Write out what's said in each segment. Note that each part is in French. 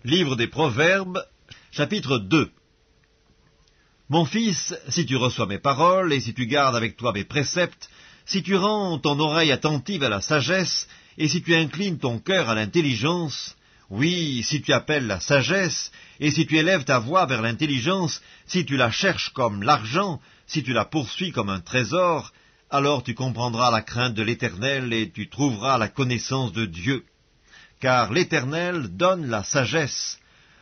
Livre des Proverbes, chapitre 2. Mon fils, si tu reçois mes paroles, et si tu gardes avec toi mes préceptes, si tu rends ton oreille attentive à la sagesse, et si tu inclines ton cœur à l'intelligence, oui, si tu appelles la sagesse, et si tu élèves ta voix vers l'intelligence, si tu la cherches comme l'argent, si tu la poursuis comme un trésor, alors tu comprendras la crainte de l'Éternel, et tu trouveras la connaissance de Dieu. Car l'Éternel donne la sagesse.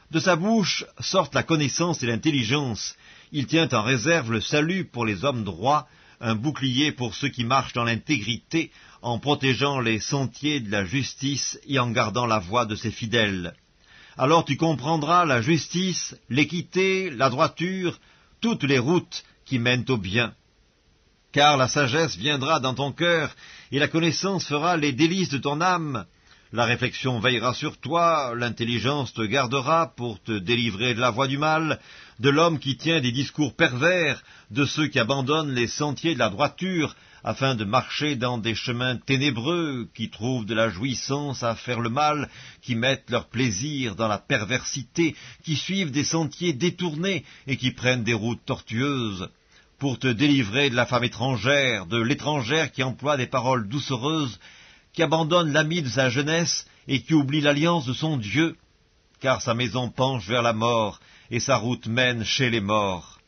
De sa bouche sortent la connaissance et l'intelligence. Il tient en réserve le salut pour les hommes droits, un bouclier pour ceux qui marchent dans l'intégrité, en protégeant les sentiers de la justice et en gardant la voie de ses fidèles. Alors tu comprendras la justice, l'équité, la droiture, toutes les routes qui mènent au bien. Car la sagesse viendra dans ton cœur, et la connaissance fera les délices de ton âme. La réflexion veillera sur toi, l'intelligence te gardera pour te délivrer de la voie du mal, de l'homme qui tient des discours pervers, de ceux qui abandonnent les sentiers de la droiture, afin de marcher dans des chemins ténébreux, qui trouvent de la jouissance à faire le mal, qui mettent leur plaisir dans la perversité, qui suivent des sentiers détournés et qui prennent des routes tortueuses, pour te délivrer de la femme étrangère, de l'étrangère qui emploie des paroles doucereuses, qui abandonne l'ami de sa jeunesse et qui oublie l'alliance de son Dieu, car sa maison penche vers la mort et sa route mène chez les morts.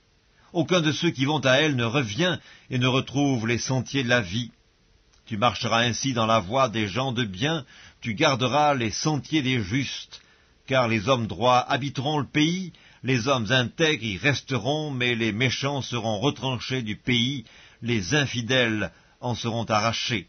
Aucun de ceux qui vont à elle ne revient et ne retrouve les sentiers de la vie. Tu marcheras ainsi dans la voie des gens de bien, tu garderas les sentiers des justes, car les hommes droits habiteront le pays, les hommes intègres y resteront, mais les méchants seront retranchés du pays, les infidèles en seront arrachés.